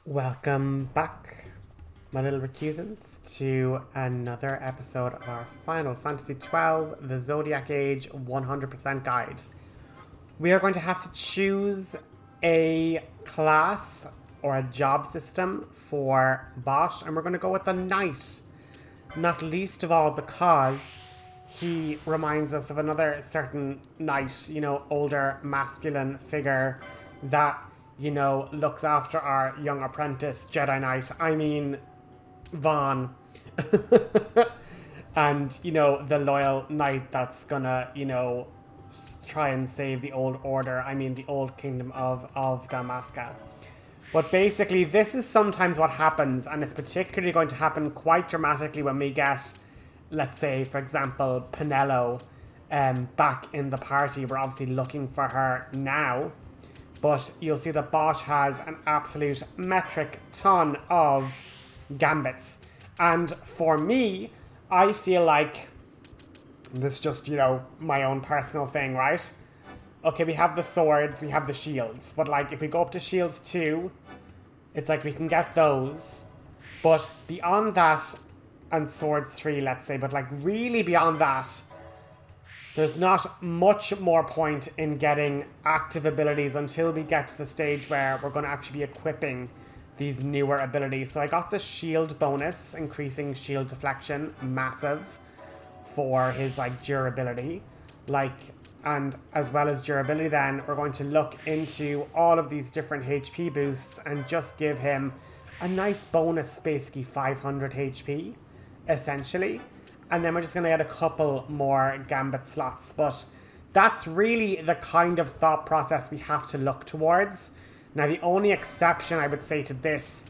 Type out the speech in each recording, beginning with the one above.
Welcome back, my little recusants, to another episode of our Final Fantasy XII, the Zodiac Age 100% guide. We are going to have to choose a class or a job system for Basch, and we're going to go with the Knight. Not least of all because he reminds us of another certain knight, older masculine figure that, looks after our young apprentice, Jedi Knight. I mean, Vaan. And, the loyal knight that's gonna, try and save the old order. I mean, the old kingdom of Damaska. But basically, this is sometimes what happens, and it's particularly going to happen quite dramatically when we get, let's say, for example, Penello back in the party. We're obviously looking for her now, but you'll see that Basch has an absolute metric ton of gambits. And for me, I feel like this is just, my own personal thing, right? Okay, we have the swords, we have the shields, but like if we go up to shields 2, it's like we can get those, but beyond that, and swords 3, let's say, but like really beyond that, there's not much more point in getting active abilities until we get to the stage where we're going to actually be equipping these newer abilities. So I got the shield bonus, increasing shield deflection, massive, for his like durability, and as well as durability, then we're going to look into all of these different HP boosts and just give him a nice bonus, basically 500 HP, essentially. And then we're just going to get a couple more gambit slots. But that's really the kind of thought process we have to look towards. Now, the only exception I would say to this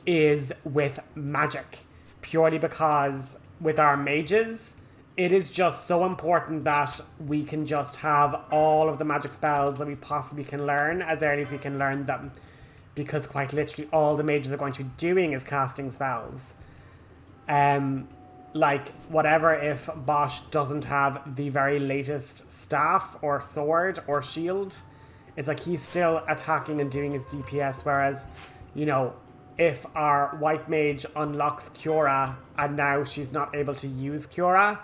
is with magic, purely because with our mages, it is just so important that we can just have all of the magic spells that we possibly can learn as early as we can learn them. Because quite literally all the mages are going to be doing is casting spells. Like, whatever if Basch doesn't have the very latest staff or sword or shield, it's like he's still attacking and doing his DPS, whereas, if our white mage unlocks Cura and now she's not able to use Cura,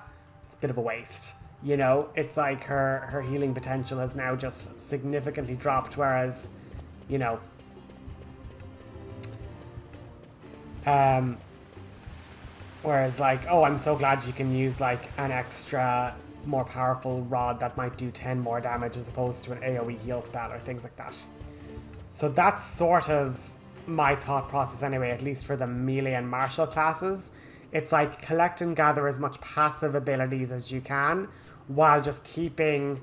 it's a bit of a waste. It's like her healing potential has now just significantly dropped, whereas, whereas like, oh, I'm so glad you can use like an extra more powerful rod that might do 10 more damage as opposed to an AoE heal spell or things like that. So that's sort of my thought process anyway, at least for the melee and martial classes. It's like collect and gather as much passive abilities as you can while just keeping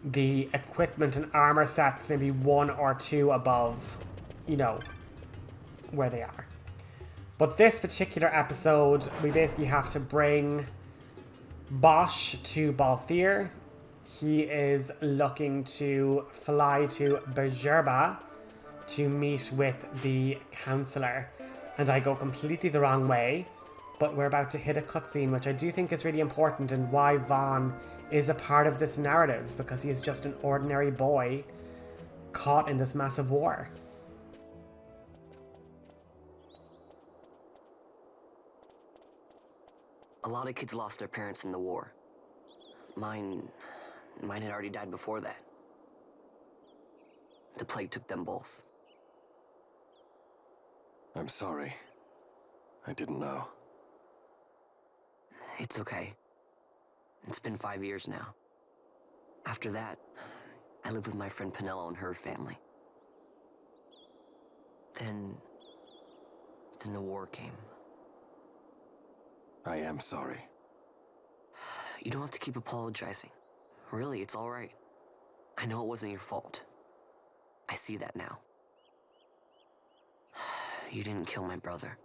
the equipment and armor sets maybe 1 or 2 above, where they are. But this particular episode, we basically have to bring Basch to Balthier. He is looking to fly to Busherba to meet with the counselor. And I go completely the wrong way, but we're about to hit a cutscene, which I do think is really important and why Vaan is a part of this narrative, because he is just an ordinary boy caught in this massive war. A lot of kids lost their parents in the war. Mine had already died before that. The plague took them both. I'm sorry. I didn't know. It's okay. It's been 5 years now. After that, I lived with my friend Penello and her family. Then the war came. I am sorry. You don't have to keep apologizing. Really, it's all right. I know it wasn't your fault. I see that now. You didn't kill my brother.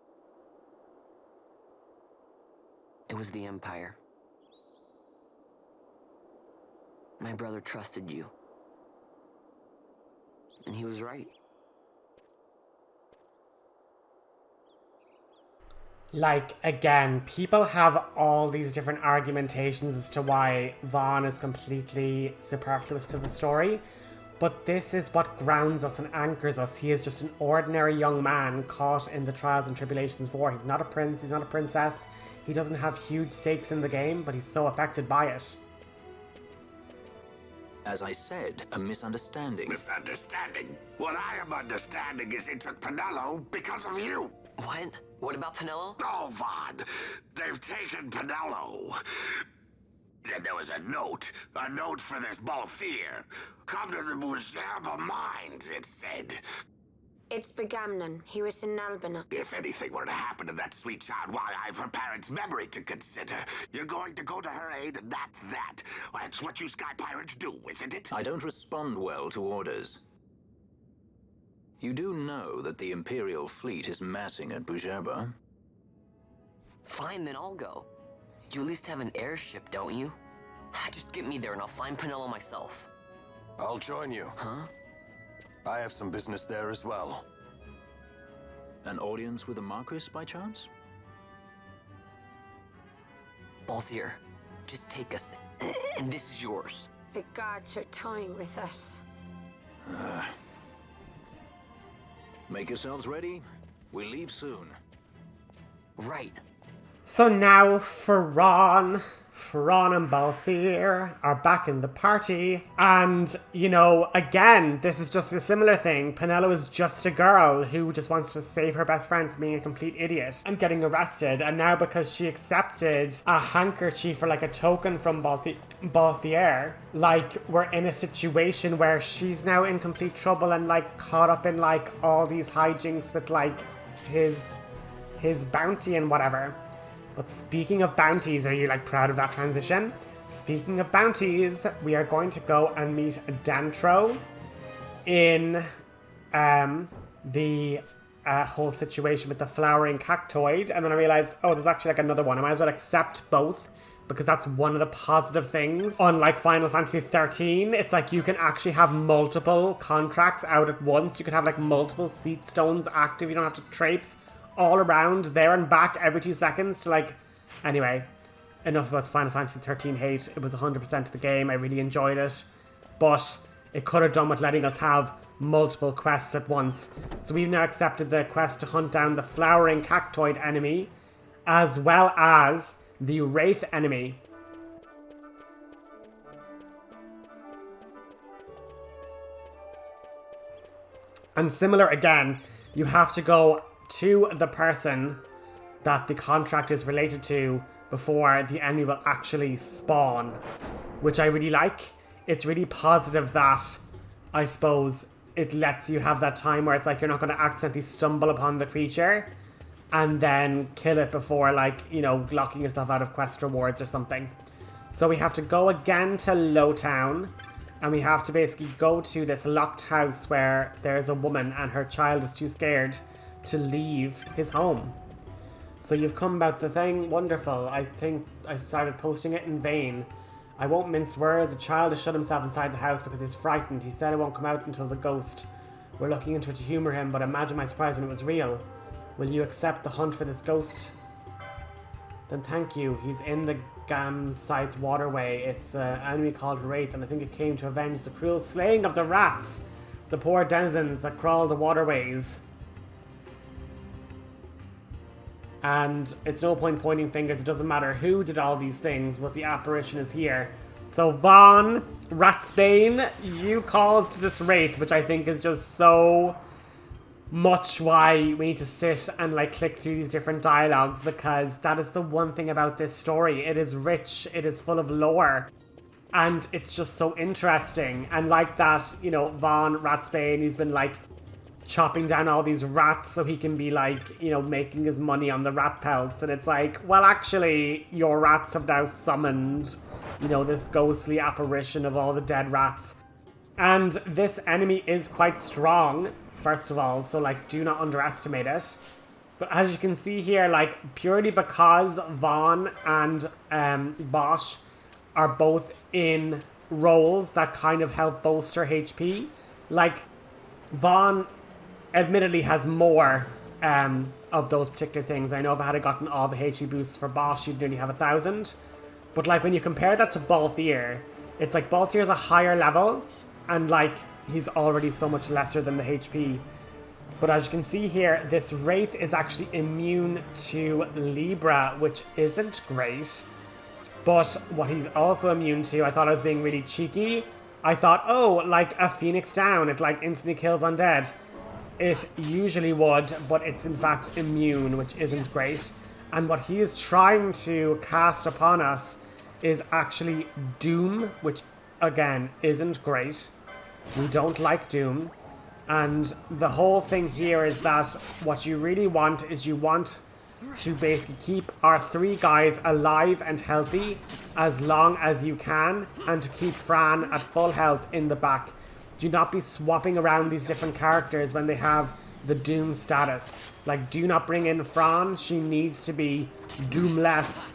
It was the Empire. My brother trusted you. And he was right. Like, again, people have all these different argumentations as to why Vaan is completely superfluous to the story. But this is what grounds us and anchors us. He is just an ordinary young man caught in the trials and tribulations of war. He's not a prince, he's not a princess. He doesn't have huge stakes in the game, but he's so affected by it. As I said, a misunderstanding. Misunderstanding? What I am understanding is it took Penello because of you. What? What about Penello? Oh, Vaan. They've taken Penello. And there was a note for this Balthier. Come to the Busherba mines, it said. It's Begamnon. He was in Albina. If anything were to happen to that sweet child, why, I've her parents' memory to consider. You're going to go to her aid, and that's that. That's what you sky pirates do, isn't it? I don't respond well to orders. You do know that the Imperial fleet is massing at Busherba? Fine, then I'll go. You at least have an airship, don't you? Just get me there and I'll find Penello myself. I'll join you. Huh? I have some business there as well. An audience with the Marquis, by chance? Balthier, just take us, and this is yours. The guards are toying with us. Make yourselves ready. We leave soon. Right. So now Vaan and Balthier are back in the party. And, you know, again, this is just a similar thing. Penello is just a girl who just wants to save her best friend from being a complete idiot and getting arrested. And now because she accepted a handkerchief or like a token from Balthier, like we're in a situation where she's now in complete trouble and like caught up in like all these hijinks with like his bounty and whatever. But speaking of bounties, are you like proud of that transition? Speaking of bounties, we are going to go and meet Dantro in the whole situation with the flowering cactoid. And then I realized, oh, there's actually like another one. I might as well accept both because that's one of the positive things. Unlike Final Fantasy 13, it's like you can actually have multiple contracts out at once. You can have like multiple seat stones active. You don't have to traipse all around there and back every 2 seconds to like... Anyway, enough about Final Fantasy 13 hate. It was 100% of the game. I really enjoyed it. But it could have done with letting us have multiple quests at once. So we've now accepted the quest to hunt down the flowering cactoid enemy as well as the wraith enemy. And similar again, you have to go to the person that the contract is related to before the enemy will actually spawn, which I really like. It's really positive that, I suppose, it lets you have that time where it's like you're not going to accidentally stumble upon the creature and then kill it before, like, you know, locking yourself out of quest rewards or something. So we have to go again to Lowtown, and we have to basically go to this locked house where there's a woman and her child is too scared to leave his home. So you've come about the thing. Wonderful. I think I started posting it in vain. I won't mince words. The child has shut himself inside the house because he's frightened. He said it won't come out until the ghost. We're looking into it to humour him, but imagine my surprise when it was real. Will you accept the hunt for this ghost? Then thank you. He's in the Gamsite waterway. It's an enemy called Wraith, and I think it came to avenge the cruel slaying of the rats, the poor denizens that crawl the waterways. And it's no point pointing fingers. It doesn't matter who did all these things, but the apparition is here. So Vaan, Ratsbane, you caused this wraith, which I think is just so much why we need to sit and like click through these different dialogues, because that is the one thing about this story. It is rich, it is full of lore, and it's just so interesting. And like that, you know, Vaan, Ratsbane, he's been like chopping down all these rats so he can be like, you know, making his money on the rat pelts. And it's like, well, actually, your rats have now summoned, you know, this ghostly apparition of all the dead rats. And this enemy is quite strong, first of all, so like, do not underestimate it. But as you can see here, like, purely because Vaan and Basch are both in roles that kind of help bolster HP, like, Vaan admittedly has more of those particular things. I know if I had gotten all the HP boosts for Basch, you'd nearly have 1,000. But like when you compare that to Balthier, it's like Balthier is a higher level, and like he's already so much lesser than the HP. But as you can see here, this Wraith is actually immune to Libra, which isn't great. But what he's also immune to, I thought I was being really cheeky. I thought, oh, like a Phoenix Down, it like instantly kills undead. It usually would, but it's in fact immune, which isn't great. And what he is trying to cast upon us is actually Doom, which again isn't great. We don't like Doom. And the whole thing here is that what you really want is you want to basically keep our 3 guys alive and healthy as long as you can, and to keep Fran at full health in the back. Do not be swapping around these different characters when they have the Doom status. Like, do not bring in Fran. She needs to be Doomless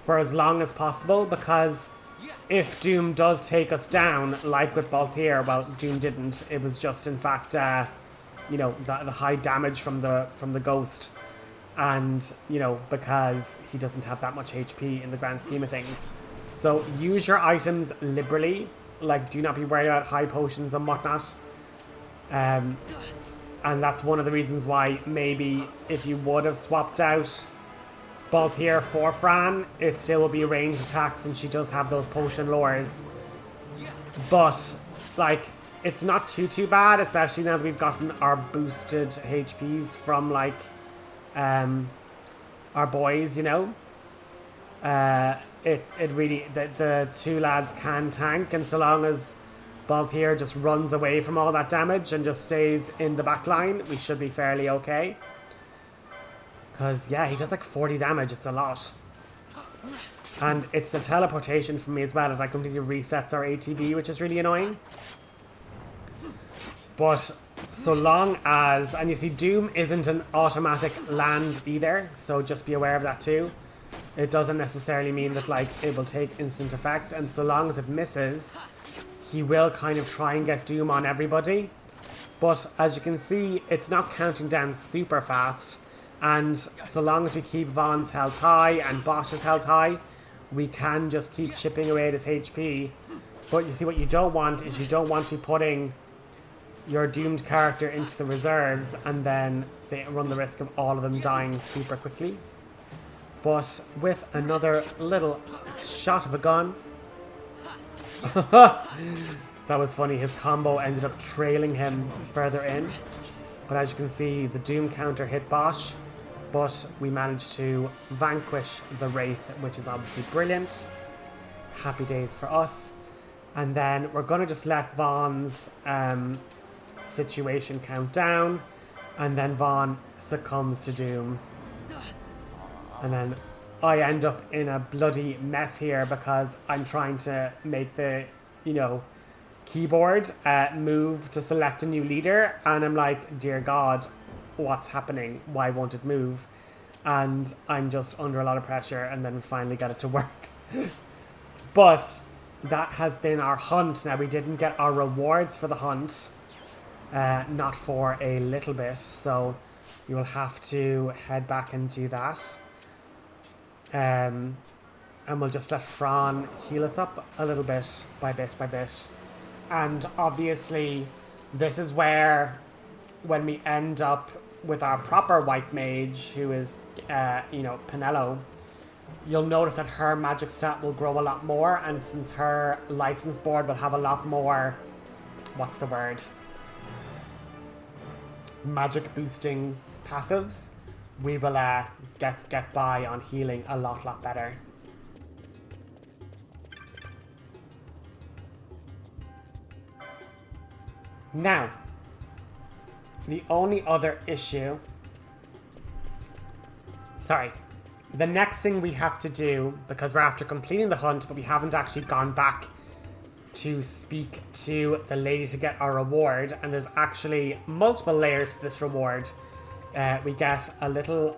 for as long as possible, because if Doom does take us down, like with Balthier, well, Doom didn't. It was just, in fact, you know, the high damage from the Ghost. And, you know, because he doesn't have that much HP in the grand scheme of things. So use your items liberally. Like, do not be worried about high potions and whatnot. And that's one of the reasons why maybe if you would have swapped out Balthier for Fran, it still will be ranged attacks, and she does have those potion lures. But, like, it's not too bad, especially now that we've gotten our boosted HPs from, like, our boys, you know. It really, the 2 lads can tank, and so long as Balthier just runs away from all that damage and just stays in the back line, we should be fairly okay. Because, yeah, he does like 40 damage, it's a lot. And it's the teleportation for me as well, it like completely resets our ATB, which is really annoying. But so long as, and you see Doom isn't an automatic land either, so just be aware of that too. It doesn't necessarily mean that like it will take instant effect, and so long as it misses, he will kind of try and get Doom on everybody. But as you can see, it's not counting down super fast, and so long as we keep Vaughn's health high and Bosch's health high, we can just keep chipping away at his HP. But you see, what you don't want is you don't want to be putting your doomed character into the reserves and then they run the risk of all of them dying super quickly. But with another little shot of a gun, that was funny, his combo ended up trailing him further in. But as you can see, the Doom counter hit Basch, but we managed to vanquish the Wraith, which is obviously brilliant. Happy days for us. And then we're going to just let Vaughn's situation count down, and then Vaan succumbs to Doom. And then I end up in a bloody mess here because I'm trying to make the, you know, keyboard move to select a new leader, and I'm like, dear God, what's happening? Why won't it move? And I'm just under a lot of pressure, and then we finally got it to work. But that has been our hunt. Now, we didn't get our rewards for the hunt, not for a little bit, so you will have to head back and do that. And we'll just let Fran heal us up a little bit by bit. And obviously, this is where, when we end up with our proper white mage, who is, you know, Penello, you'll notice that her magic stat will grow a lot more, and since her license board will have a lot more, what's the word? Magic boosting passives, we will get by on healing a lot better. Now, the only other issue... Sorry. The next thing we have to do, because we're after completing the hunt, but we haven't actually gone back to speak to the lady to get our reward, and there's actually multiple layers to this reward. We get a little,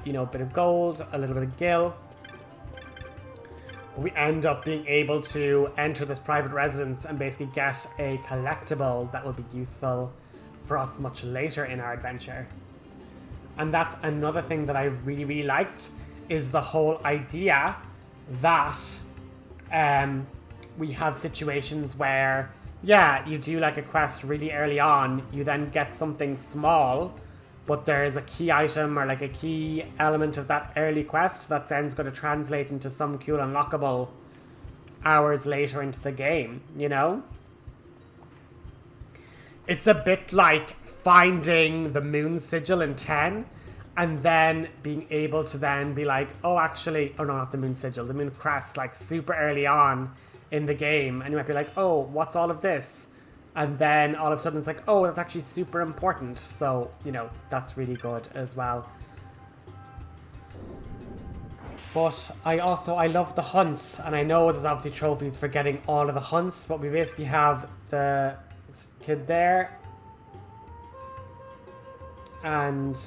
you know, bit of gold, a little bit of gil. We end up being able to enter this private residence and basically get a collectible that will be useful for us much later in our adventure. And that's another thing that I really liked, is the whole idea that we have situations where yeah, you do like a quest really early on, you then get something small, but there's a key item or like a key element of that early quest that then's going to translate into some cool unlockable hours later into the game, you know? It's a bit like finding the moon sigil in 10 and then being able to then be like, oh, actually, oh no, not the moon sigil, the moon crest, like super early on in the game. And you might be like, oh, what's all of this? And then all of a sudden it's like, oh, that's actually super important. So, you know, that's really good as well. But I love the hunts. And I know there's obviously trophies for getting all of the hunts. But we basically have the kid there. And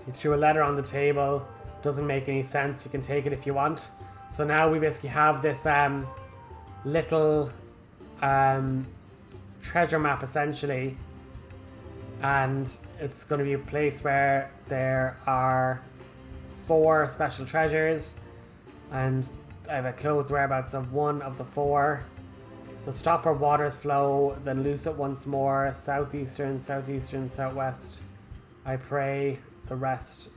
he threw a letter on the table. Doesn't make any sense. You can take it if you want. So now we basically have this little treasure map essentially, and it's going to be a place where there are 4 special treasures, and I have a closed whereabouts of 1 of the 4. So stop where waters flow, then loose it once more, southeastern, southeastern, southwest. I pray the rest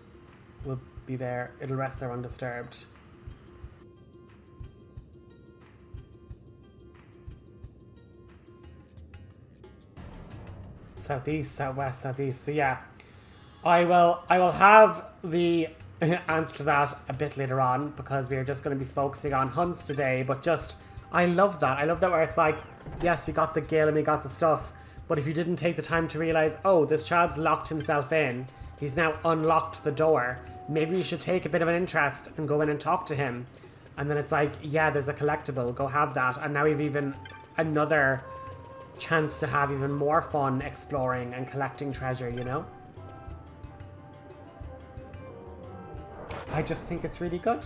will be there. It'll rest there undisturbed. Southeast, southwest, southeast. So yeah, I will have the answer to that a bit later on, because we are just going to be focusing on hunts today. But just, I love that. I love that where it's like, yes, we got the gill and we got the stuff, but if you didn't take the time to realize, oh, this child's locked himself in, he's now unlocked the door, maybe you should take a bit of an interest and go in and talk to him. And then it's like, yeah, there's a collectible, go have that. And now we've even another chance to have even more fun exploring and collecting treasure, you know? I just think it's really good.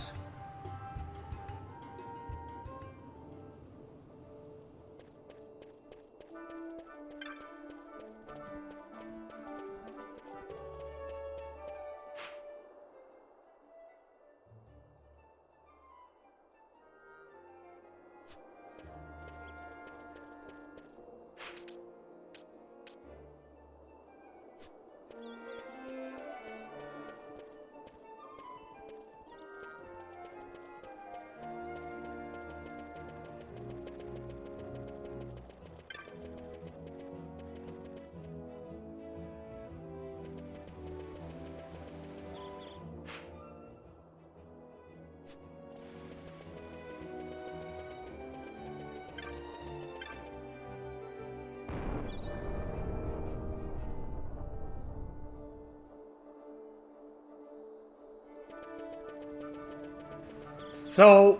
So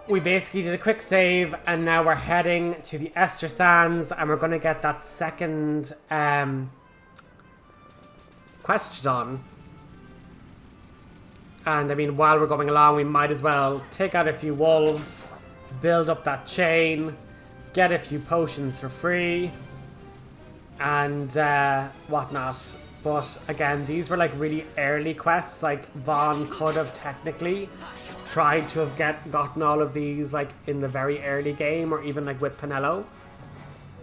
we basically did a quick save, and now we're heading to the Ester Sands, and we're going to get that second quest done. And I mean, while we're going along, we might as well take out a few wolves, build up that chain, get a few potions for free, and whatnot. But again, these were like really early quests. Like Vaan could have technically tried to have gotten all of these like in the very early game, or even like with Penello.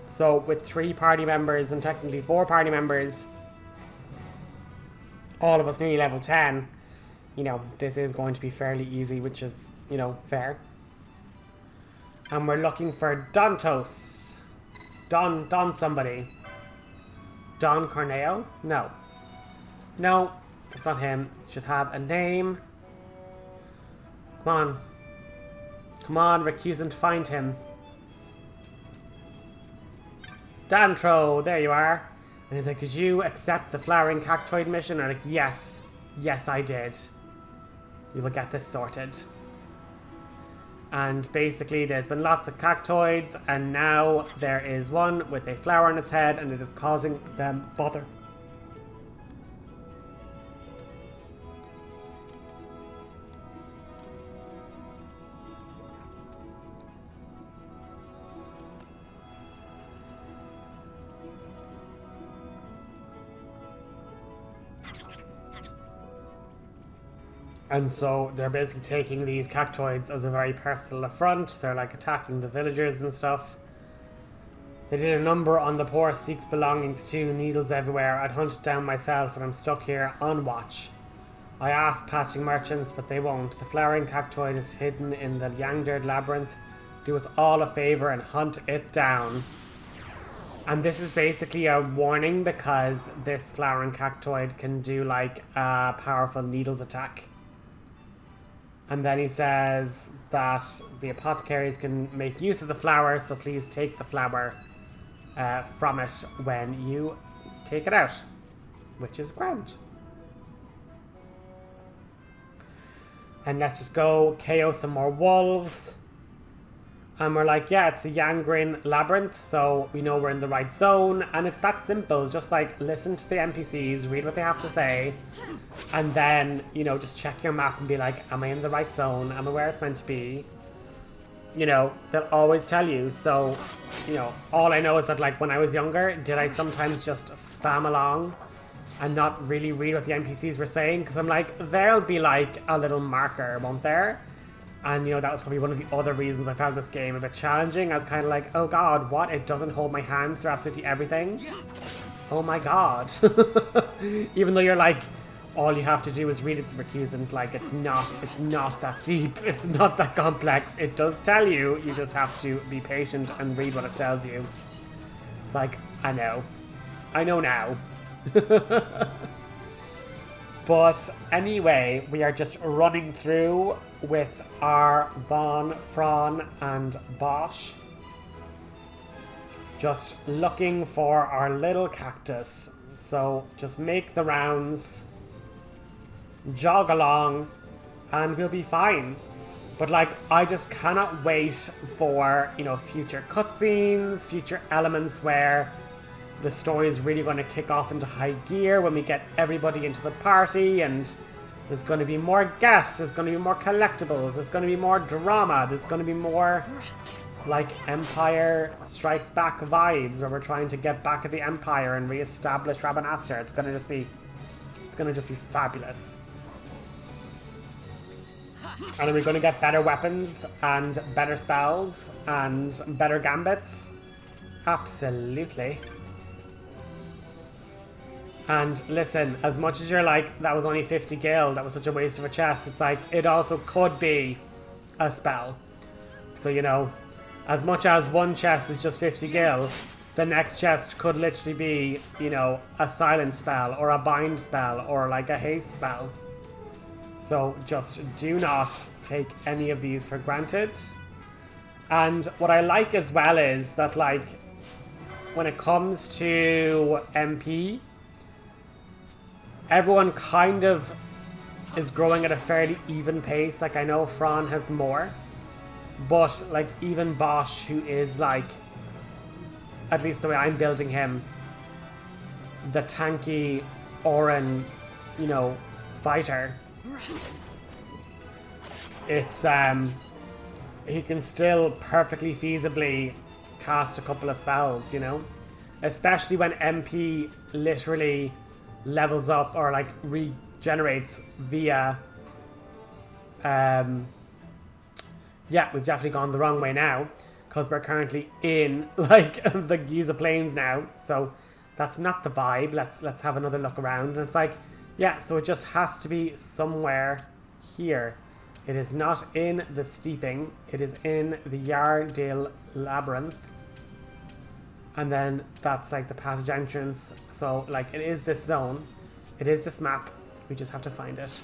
So with 3 party members and technically 4 party members, all of us nearly level 10, you know, this is going to be fairly easy, which is, you know, fair. And we're looking for Dontos. Don somebody. Don Corneo? No. No, that's not him. Should have a name. Come on. Come on, recusant, find him. Dantro, there you are. And he's like, did you accept the flowering cactoid mission? And I'm like, yes. Yes, I did. We will get this sorted. And basically there's been lots of cactoids, and now there is one with a flower on its head, and it is causing them bother. And so they're basically taking these cactoids as a very personal affront. They're like attacking the villagers and stuff. They did a number on the poor Sikh's belongings too, needles everywhere. I'd hunt it down myself, and I'm stuck here on watch. I asked patching merchants, but they won't. The flowering cactoid is hidden in the Yangderd labyrinth. Do us all a favour and hunt it down. And this is basically a warning because this flowering cactoid can do like a powerful needles attack. And then he says that the apothecaries can make use of the flower, so please take the flower from it when you take it out, which is grand. And let's just go KO some more wolves. And we're like, yeah, it's the Yangrin labyrinth, so we know we're in the right zone. And it's that simple. Just like listen to the NPCs, read what they have to say, and then, you know, just check your map and be like, am I in the right zone? Am I where it's meant to be? You know, they'll always tell you. So, you know, all I know is that like when I was younger, did I sometimes just spam along and not really read what the NPCs were saying? Because I'm like, there'll be like a little marker, won't there? And, you know, that was probably one of the other reasons I found this game a bit challenging. I was kind of like, oh god, what? It doesn't hold my hand through absolutely everything? Oh my god. Even though you're like, all you have to do is read it to recusant. Like, it's not that deep. It's not that complex. It does tell you. You just have to be patient and read what it tells you. It's like, I know. I know now. But anyway, we are just running through with our Vaan, Fran, and Basch. Just looking for our little cactus. So just make the rounds, jog along, and we'll be fine. But like, I just cannot wait for, you know, future cutscenes, future elements where the story is really going to kick off into high gear when we get everybody into the party, and there's going to be more guests, there's going to be more collectibles, there's going to be more drama, there's going to be more like Empire Strikes Back vibes where we're trying to get back at the Empire and re-establish Rabanastre. It's going to just be fabulous. And are we going to get better weapons and better spells and better gambits? Absolutely. And listen, as much as you're like, that was only 50 gil, that was such a waste of a chest, it's like, it also could be a spell. So, you know, as much as one chest is just 50 gil, the next chest could literally be, you know, a silence spell, or a bind spell, or like a haste spell. So just do not take any of these for granted. And what I like as well is that, like, when it comes to MP, everyone kind of is growing at a fairly even pace. Like, I know Fran has more, but like even Basch, who is like, at least the way I'm building him, the tanky Oran, you know, fighter, it's he can still perfectly feasibly cast a couple of spells, you know, especially when MP literally levels up or like regenerates via yeah, we've definitely gone the wrong way now because we're currently in like the Giza Plains now, so that's not the vibe. Let's have another look around. And it's like, yeah, so it just has to be somewhere here. It is not in the steeping, it is in the Yardil labyrinth, and then that's like the passage entrance. So like, it is this zone, it is this map, we just have to find it.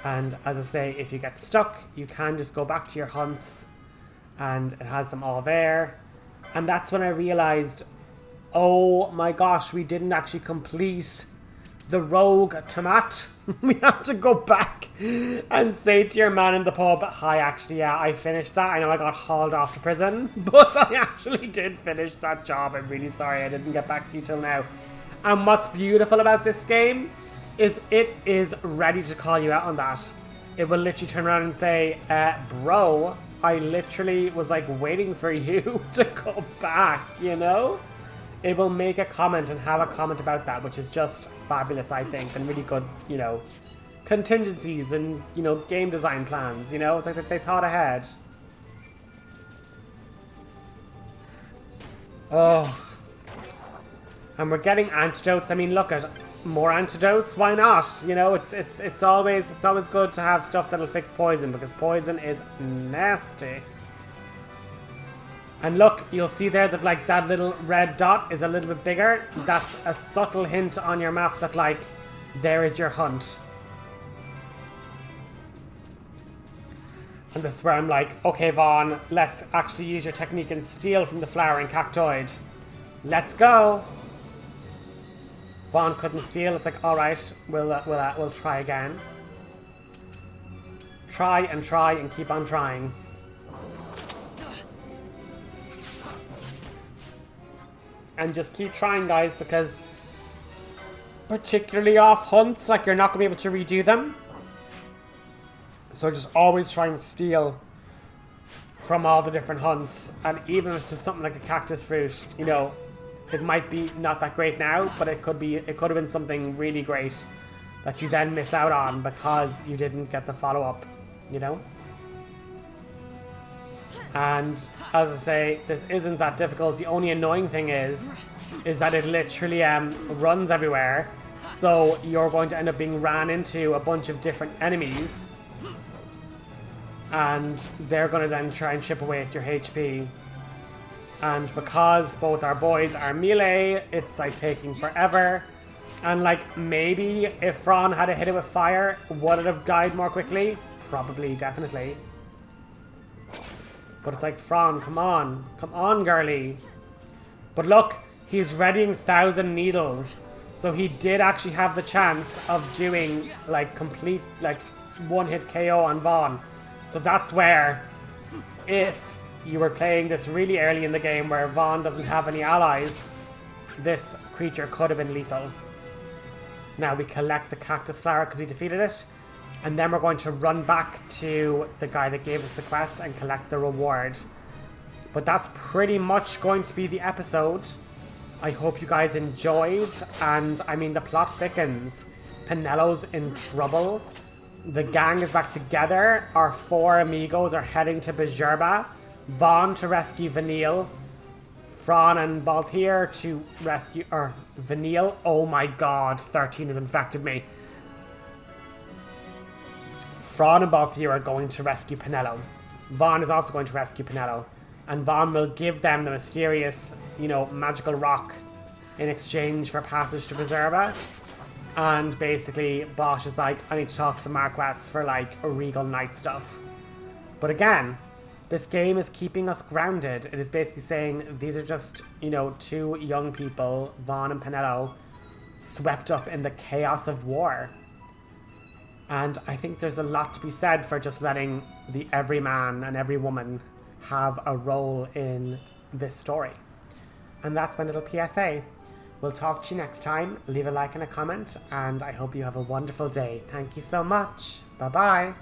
And as I say, if you get stuck, you can just go back to your hunts and it has them all there. And that's when I realized, oh my gosh, we didn't actually complete the rogue tomat. We have to go back and say to your man in the pub, hi, actually, yeah, I finished that. I know I got hauled off to prison, but I actually did finish that job. I'm really sorry I didn't get back to you till now. And what's beautiful about this game is it is ready to call you out on that. It will literally turn around and say, bro, I literally was like waiting for you to go back, you know? It will make a comment and have a comment about that, which is just fabulous, I think, and really good, you know, contingencies and, you know, game design plans, you know? It's like that they thought ahead. Oh. And we're getting antidotes. I mean, look at more antidotes. Why not? You know, it's always good to have stuff that'll fix poison, because poison is nasty. And look, you'll see there that like that little red dot is a little bit bigger. That's a subtle hint on your map that like there is your hunt. And this is where I'm like, okay, Vaan, let's actually use your technique and steal from the flowering cactoid. Let's go. Vaan couldn't steal. It's like, all right, we'll try again. Try and keep on trying. And just keep trying, guys, because particularly off hunts, like you're not gonna be able to redo them. So just always try and steal from all the different hunts. And even if it's just something like a cactus fruit, you know, it might be not that great now, but it could have been something really great that you then miss out on because you didn't get the follow-up, you know? And as I say, this isn't that difficult. The only annoying thing is that it literally runs everywhere. So you're going to end up being ran into a bunch of different enemies. And they're going to then try and chip away at your HP. And because both our boys are melee, it's like taking forever. And like maybe if Vaan had hit it with fire, would it have died more quickly? Probably, definitely. But it's like, Vaan, come on, girly. But look, he's readying 1,000 needles. So he did actually have the chance of doing like complete like one-hit KO on Vaan. So that's where, if you were playing this really early in the game where Vaan doesn't have any allies, this creature could have been lethal. Now we collect the cactus flower because we defeated it. And then we're going to run back to the guy that gave us the quest and collect the reward. But that's pretty much going to be the episode. I hope you guys enjoyed. And I mean, the plot thickens. Penello's in trouble. The gang is back together. Our 4 amigos are heading to Busherba. Vaan to rescue Vanille. Fran and Balthier to rescue... Vanille. Oh my god, 13 has infected me. Fran and Balthier are going to rescue Penello. Vaan is also going to rescue Penello. And Vaan will give them the mysterious, you know, magical rock in exchange for passage to Busherba. And basically, Basch is like, I need to talk to the Marquess for like a regal knight stuff. But again, this game is keeping us grounded. It is basically saying these are just, you know, 2 young people, Vaan and Penello, swept up in the chaos of war. And I think there's a lot to be said for just letting the every man and every woman have a role in this story. And that's my little PSA. We'll talk to you next time. Leave a like and a comment, and I hope you have a wonderful day. Thank you so much. Bye-bye.